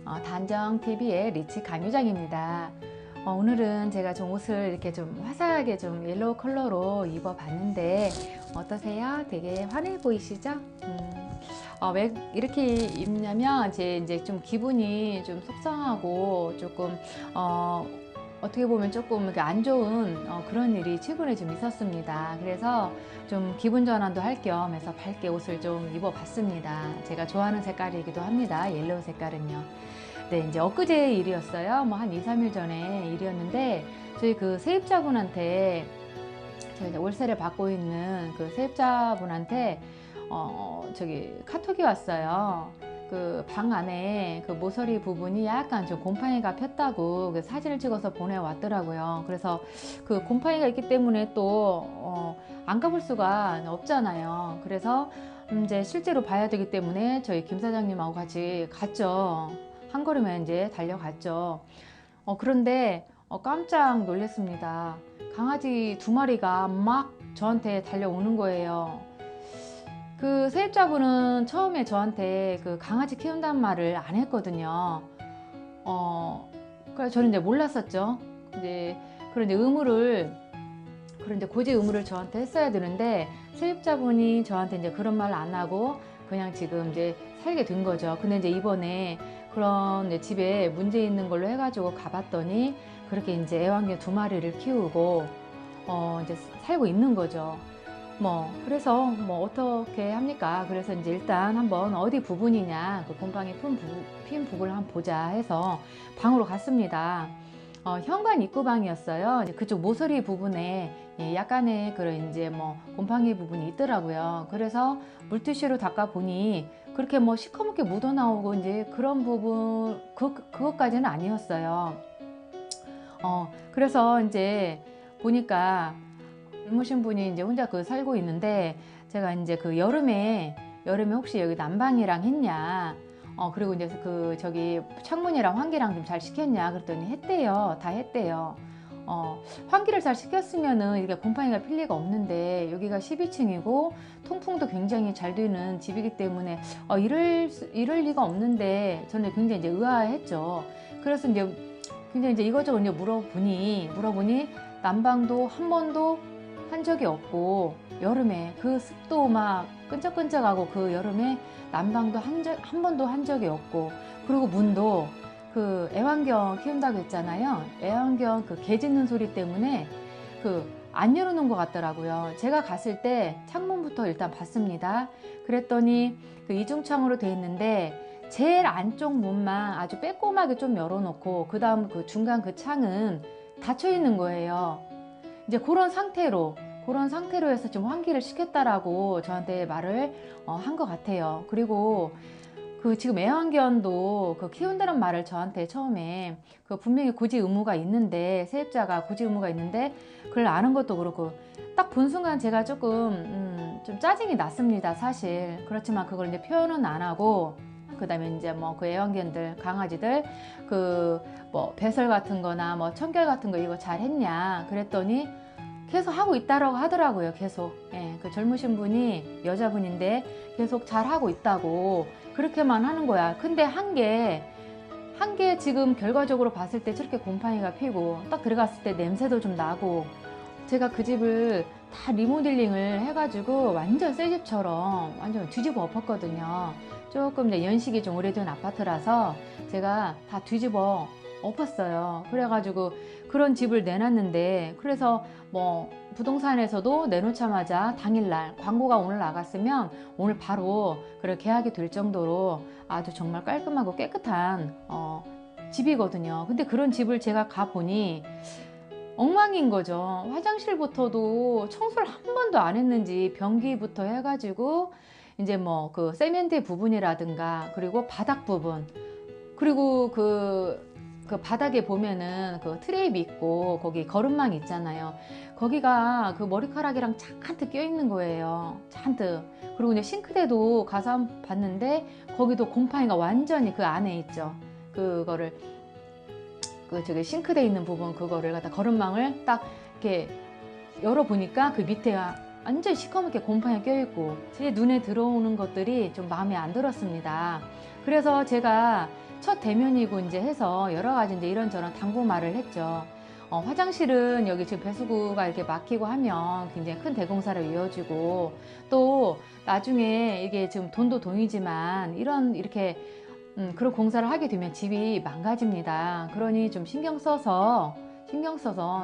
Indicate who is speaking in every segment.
Speaker 1: 단정TV의 리치 강유정입니다. 오늘은 제가 좀 옷을 이렇게 좀 화사하게 좀 옐로우 컬러로 입어봤는데 어떠세요? 되게 환해 보이시죠? 왜 이렇게 입냐면 제 이제 좀 기분이 좀 속상하고 조금 어떻게 보면 조금 이렇게 안 좋은 그런 일이 최근에 좀 있었습니다. 그래서 좀 기분 전환도 할 겸 해서 밝게 옷을 좀 입어봤습니다. 제가 좋아하는 색깔이기도 합니다. 옐로우 색깔은요. 네, 이제 엊그제 일이었어요. 뭐 한 2, 3일 전에 일이었는데 저희 그 세입자분한테 제가 이제 월세를 받고 있는 그 세입자분한테 저기 카톡이 왔어요. 그 방 안에 그 모서리 부분이 약간 좀 곰팡이가 폈다고 그 사진을 찍어서 보내왔더라고요. 그래서 그 곰팡이가 있기 때문에 또 안 가볼 수가 없잖아요. 그래서 이제 실제로 봐야 되기 때문에 저희 김 사장님하고 같이 갔죠. 한 걸음에 이제 달려갔죠. 그런데 깜짝 놀랐습니다. 강아지 2마리가 막 저한테 달려오는 거예요. 그 세입자분은 처음에 저한테 그 강아지 키운다는 말을 안 했거든요. 그래서 저는 이제 몰랐었죠. 그런데 고지 의무를 저한테 했어야 되는데 세입자분이 저한테 이제 그런 말 안 하고 그냥 지금 이제 살게 된 거죠. 근데 이제 이번에 그런 이제 집에 문제 있는 걸로 해가지고 가봤더니 그렇게 이제 애완견 2마리를 키우고 이제 살고 있는 거죠. 그래서 어떻게 합니까? 그래서 이제 일단 한번 어디 부분이냐, 그 곰팡이 핀 부분을 한번 보자 해서 방으로 갔습니다. 현관 입구방이었어요. 그쪽 모서리 부분에 약간의 그런 이제 곰팡이 부분이 있더라고요. 그래서 물티슈로 닦아 보니 그렇게 시커멓게 묻어 나오고 이제 그런 부분, 그것까지는 아니었어요. 그래서 이제 보니까 젊으신 분이 이제 혼자 살고 있는데 제가 이제 그 여름에 혹시 여기 난방이랑 했냐, 그리고 이제 저기 창문이랑 환기랑 좀 잘 시켰냐 그랬더니 했대요. 다 했대요. 환기를 잘 시켰으면은 이렇게 곰팡이가 필 리가 없는데 여기가 12층이고 통풍도 굉장히 잘 되는 집이기 때문에 이럴 리가 없는데 저는 굉장히 이제 의아했죠. 그래서 이제 굉장히 이제 이것저것 이제 물어보니 난방도 한 번도 한 적이 없고 여름에 그 습도 막 끈적끈적하고 그 여름에 난방도 한 번도 한 적이 없고, 그리고 문도 그 애완견 키운다고 했잖아요. 애완견 그 개 짖는 소리 때문에 안 열어놓은 것 같더라고요. 제가 갔을 때 창문부터 일단 봤습니다. 그랬더니 그 이중창으로 돼 있는데 제일 안쪽 문만 아주 빼꼼하게 좀 열어놓고 그 다음 그 중간 그 창은 닫혀 있는 거예요. 이제 그런 상태로 해서 좀 환기를 시켰다라고 저한테 말을 한 것 같아요. 그리고 지금 애완견도 키운다는 말을 저한테 처음에 분명히 고지 의무가 있는데, 세입자가 고지 의무가 있는데 그걸 아는 것도 그렇고 딱 본 순간 제가 조금 좀 짜증이 났습니다, 사실. 그렇지만 그걸 이제 표현은 안 하고, 그 다음에 이제 그 애완견들, 강아지들 배설 같은 거나 청결 같은 거 이거 잘 했냐 그랬더니 계속 하고 있다라고 하더라고요. 계속. 예, 그 젊으신 분이 여자분인데 계속 잘 하고 있다고 그렇게만 하는 거야. 근데 한 개 지금 결과적으로 봤을 때 저렇게 곰팡이가 피고 딱 들어갔을 때 냄새도 좀 나고, 제가 그 집을 다 리모델링을 해가지고 완전 새 집처럼 완전 뒤집어 엎었거든요. 조금 이제 연식이 좀 오래된 아파트라서 제가 다 뒤집어 엎었어요. 그래가지고 그런 집을 내놨는데, 그래서 부동산에서도 내놓자마자 당일날 광고가 오늘 나갔으면 오늘 바로 계약이 될 정도로 아주 정말 깔끔하고 깨끗한 집이거든요. 근데 그런 집을 제가 가보니 엉망인 거죠. 화장실부터도 청소를 한 번도 안 했는지 변기부터 해가지고 이제 그 세면대 부분이라든가 그리고 바닥 부분, 그리고 그 바닥에 보면은 그 트랩이 있고 거기 거름망 있잖아요. 거기가 그 머리카락이랑 잔뜩 껴 있는 거예요. 잔뜩. 그리고 이제 싱크대도 가서 한번 봤는데 거기도 곰팡이가 완전히 그 안에 있죠. 그거를 저기 싱크대 있는 부분 그거를 갖다 거름망을 딱 이렇게 열어보니까 그 밑에 완전 시커멓게 곰팡이가 껴있고 제 눈에 들어오는 것들이 좀 마음에 안 들었습니다. 그래서 제가 첫 대면이고 이제 해서 여러 가지 이제 이런저런 당부 말을 했죠. 화장실은 여기 지금 배수구가 이렇게 막히고 하면 굉장히 큰 대공사로 이어지고, 또 나중에 이게 지금 돈도 돈이지만 이렇게 그런 공사를 하게 되면 집이 망가집니다. 그러니 좀 신경 써서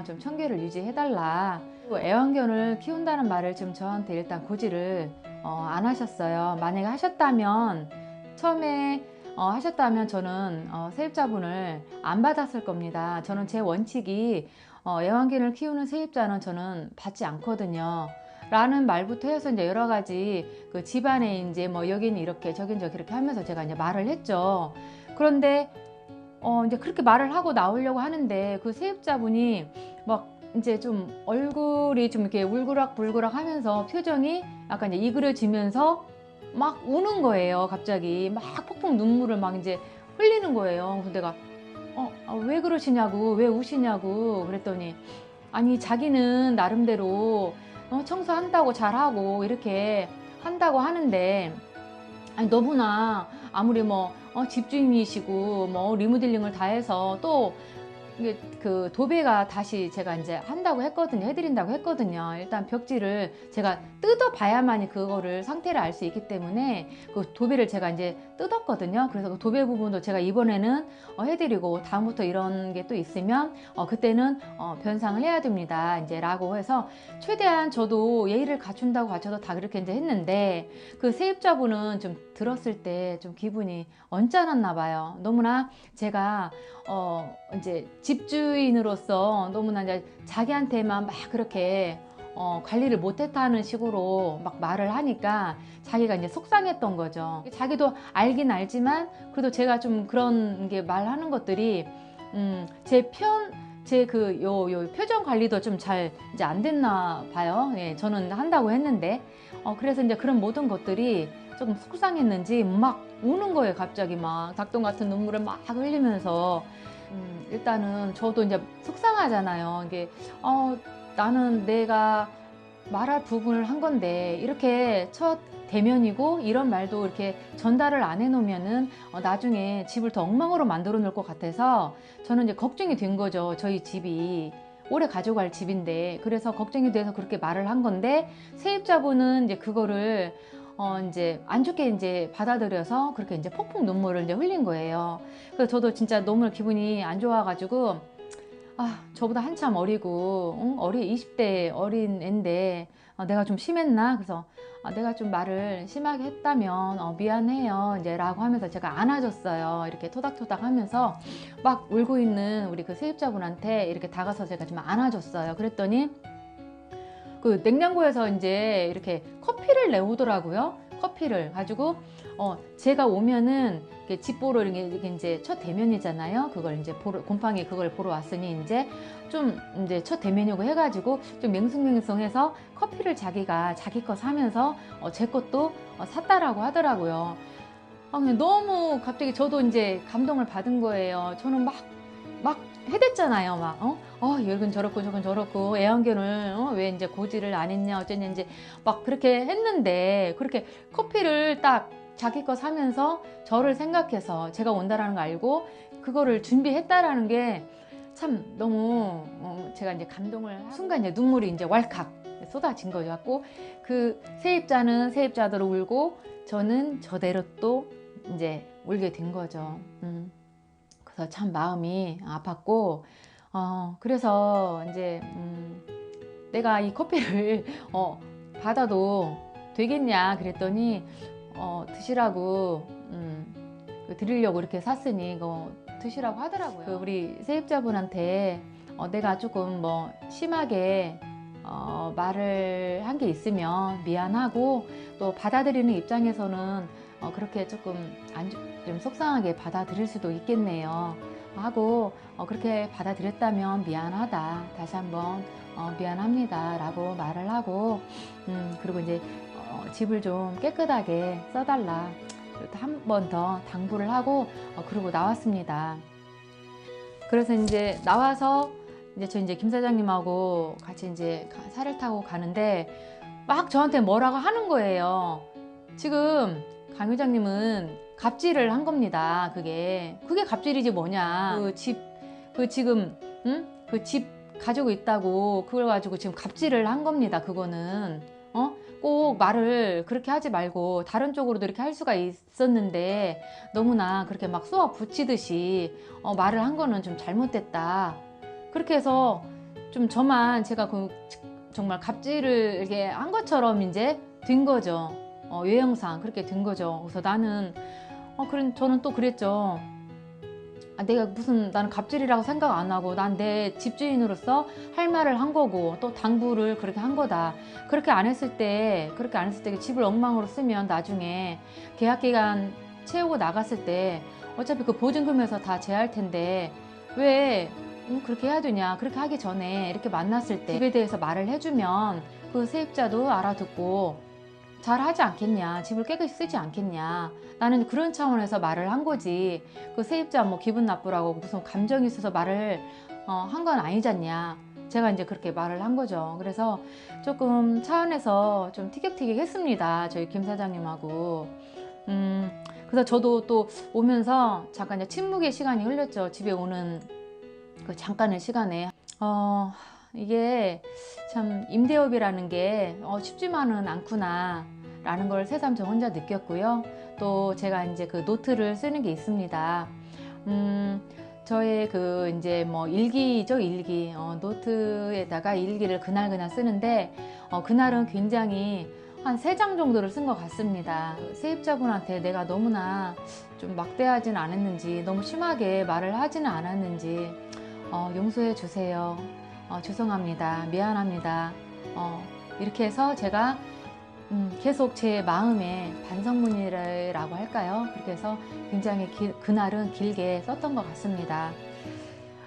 Speaker 1: 좀 청결을 유지해달라. 애완견을 키운다는 말을 좀 저한테 일단 고지를 안 하셨어요. 만약에 하셨다면, 처음에 하셨다면 저는 세입자분을 안 받았을 겁니다. 저는 제 원칙이 애완견을 키우는 세입자는 저는 받지 않거든요. 라는 말부터 해서 이제 여러 가지 그 집안에 이제 뭐 여기는 이렇게 저긴 저기 이렇게 하면서 제가 이제 말을 했죠. 그런데 이제 그렇게 말을 하고 나오려고 하는데 그 세입자분이 막 이제 좀 얼굴이 좀 이렇게 울그락불그락 하면서 표정이 약간 이제 이그러지면서 막 우는 거예요. 갑자기 막 폭풍 눈물을 막 이제 흘리는 거예요. 그래서 내가 왜 그러시냐고, 왜 우시냐고 그랬더니, 아니 자기는 나름대로 청소한다고 잘하고 이렇게 한다고 하는데, 아니 너무나 아무리 뭐 집주인이시고 뭐 리모델링을 다 해서 또 그 도배가 다시 제가 이제 한다고 했거든요. 해드린다고 했거든요. 일단 벽지를 제가 뜯어봐야만이 그거를 상태를 알 수 있기 때문에 그 도배를 제가 이제 뜯었거든요. 그래서 그 도배 부분도 제가 이번에는 해드리고, 다음부터 이런 게 또 있으면 그때는 변상을 해야 됩니다. 이제 라고 해서 최대한 저도 예의를 갖춘다고 다 그렇게 이제 했는데, 그 세입자분은 좀 들었을 때 좀 기분이 언짢았나 봐요. 너무나 제가 이제 집주인으로서 너무나 이제 자기한테만 막 그렇게 관리를 못했다는 식으로 막 말을 하니까 자기가 이제 속상했던 거죠. 자기도 알긴 알지만 그래도 제가 좀 그런 게 말하는 것들이 제 요 표정 관리도 좀 잘 이제 안 됐나 봐요. 예, 저는 한다고 했는데 그래서 이제 그런 모든 것들이 조금 속상했는지 막 우는 거예요. 갑자기 막 닭똥 같은 눈물을 막 흘리면서. 일단은 저도 이제 속상하잖아요. 이게 나는 내가 말할 부분을 한 건데 이렇게 첫 대면이고 이런 말도 이렇게 전달을 안 해놓으면은 나중에 집을 더 엉망으로 만들어 놓을 것 같아서 저는 이제 걱정이 된 거죠. 저희 집이 오래 가져갈 집인데. 그래서 걱정이 돼서 그렇게 말을 한 건데, 세입자분은 이제 그거를 이제 안 좋게 이제 받아들여서 그렇게 이제 폭풍 눈물을 이제 흘린 거예요. 그래서 저도 진짜 너무 기분이 안 좋아가지고, 저보다 한참 어리고, 20대 어린 애인데, 내가 좀 심했나? 그래서, 내가 좀 말을 심하게 했다면, 미안해요. 이제 라고 하면서 제가 안아줬어요. 이렇게 토닥토닥 하면서 막 울고 있는 우리 그 세입자분한테 이렇게 다가서 제가 좀 안아줬어요. 그랬더니, 그 냉장고에서 이제 이렇게 커피를 내오더라고요. 커피를 가지고 제가 오면은 집 보러 이게 이제 첫 대면이잖아요. 그걸 이제 곰팡이 그걸 보러 왔으니 이제 좀 이제 첫 대면이고 해가지고 좀 맹숭맹숭해서 커피를 자기가 자기 거 사면서 제 것도 샀다라고 하더라고요. 근데 너무 갑자기 저도 이제 감동을 받은 거예요. 저는 막 해댔잖아요. 여긴 저렇고 저건 저렇고 애완견을 왜 이제 고지를 안 했냐 어쨌는지 막 그렇게 했는데, 그렇게 커피를 딱 자기 거 사면서 저를 생각해서 제가 온다라는 거 알고 그거를 준비했다라는 게 참 너무 제가 이제 감동을 순간 이제 눈물이 이제 왈칵 쏟아진 거죠. 갖고 그 세입자는 세입자대로 울고 저는 저대로 또 이제 울게 된 거죠. 그래서 참 마음이 아팠고, 그래서 이제 내가 이 커피를 받아도 되겠냐 그랬더니 드시라고 드리려고 이렇게 샀으니 이거 드시라고 하더라고요. 그 우리 세입자분한테 내가 조금 뭐 심하게 말을 한 게 있으면 미안하고, 또 받아들이는 입장에서는 그렇게 조금 좀 속상하게 받아들일 수도 있겠네요 하고, 그렇게 받아들였다면 미안하다, 다시 한번 미안합니다 라고 말을 하고, 그리고 이제 집을 좀 깨끗하게 써달라 한 번 더 당부를 하고 그러고 나왔습니다. 그래서 이제 나와서 이제 저 이제 김 사장님하고 같이 이제 차를 타고 가는데 막 저한테 뭐라고 하는 거예요. 지금 강 회장님은 갑질을 한 겁니다. 그게 갑질이지 뭐냐. 지금 응? 그 집 가지고 있다고 그걸 가지고 지금 갑질을 한 겁니다. 그거는 꼭 말을 그렇게 하지 말고 다른 쪽으로도 이렇게 할 수가 있었는데 너무나 그렇게 막 쏘아 붙이듯이 말을 한 거는 좀 잘못됐다. 그렇게 해서 좀 저만 제가 정말 갑질을 이렇게 한 것처럼 이제 된 거죠. 외형상 그렇게 된 거죠. 그래서 나는 저는 또 그랬죠. 나는 갑질이라고 생각 안 하고 난 내 집주인으로서 할 말을 한 거고 또 당부를 그렇게 한 거다. 그렇게 안 했을 때 집을 엉망으로 쓰면 나중에 계약 기간 채우고 나갔을 때 어차피 그 보증금에서 다 제할 텐데 왜 그렇게 해야 되냐. 그렇게 하기 전에 이렇게 만났을 때 집에 대해서 말을 해주면 그 세입자도 알아듣고 잘 하지 않겠냐. 집을 깨끗이 쓰지 않겠냐. 나는 그런 차원에서 말을 한 거지. 그 세입자 뭐 기분 나쁘라고 무슨 감정이 있어서 말을 한 건 아니잖냐. 제가 이제 그렇게 말을 한 거죠. 그래서 조금 차원에서 좀 티격태격했습니다. 저희 김 사장님하고. 그래서 저도 또 오면서 잠깐 이제 침묵의 시간이 흘렸죠. 집에 오는 그 잠깐의 시간에. 이게 참 임대업이라는 게 쉽지만은 않구나 라는 걸 새삼 저 혼자 느꼈고요. 또 제가 이제 그 노트를 쓰는 게 있습니다. 저의 그 이제 뭐 일기죠, 일기. 노트에다가 일기를 그날 쓰는데 그날은 굉장히 한 3장 정도를 쓴 것 같습니다. 세입자분한테 내가 너무나 좀 막대하진 않았는지 너무 심하게 말을 하지는 않았는지 용서해 주세요. 죄송합니다. 미안합니다. 이렇게 해서 제가 계속 제 마음에 반성문이라고 할까요? 그렇게 해서 굉장히 그날은 길게 썼던 것 같습니다.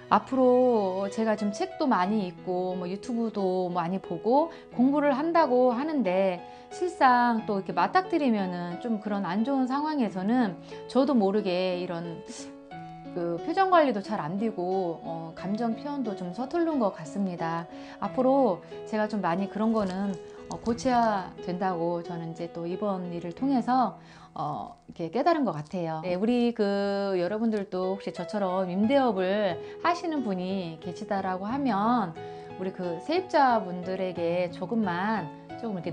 Speaker 1: 앞으로 제가 좀 책도 많이 읽고 뭐 유튜브도 많이 보고 공부를 한다고 하는데 실상 또 이렇게 맞닥뜨리면은 좀 그런 안 좋은 상황에서는 저도 모르게 이런 그 표정 관리도 잘 안 되고 감정 표현도 좀 서투른 것 같습니다. 앞으로 제가 좀 많이 그런 거는 고쳐야 된다고 저는 이제 또 이번 일을 통해서 이렇게 깨달은 것 같아요. 네, 우리 그 여러분들도 혹시 저처럼 임대업을 하시는 분이 계시다라고 하면 우리 그 세입자분들에게 조금 이렇게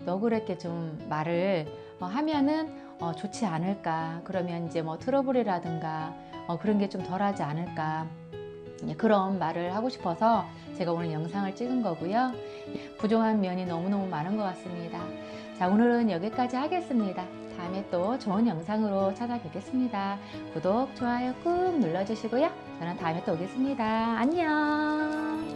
Speaker 1: 너그럽게 좀 말을 하면은 좋지 않을까. 그러면 이제 뭐 트러블이라든가 그런 게 좀 덜하지 않을까. 그런 말을 하고 싶어서 제가 오늘 영상을 찍은 거고요. 부족한 면이 너무너무 많은 것 같습니다. 자, 오늘은 여기까지 하겠습니다. 다음에 또 좋은 영상으로 찾아뵙겠습니다. 구독, 좋아요 꾹 눌러주시고요. 저는 다음에 또 오겠습니다. 안녕.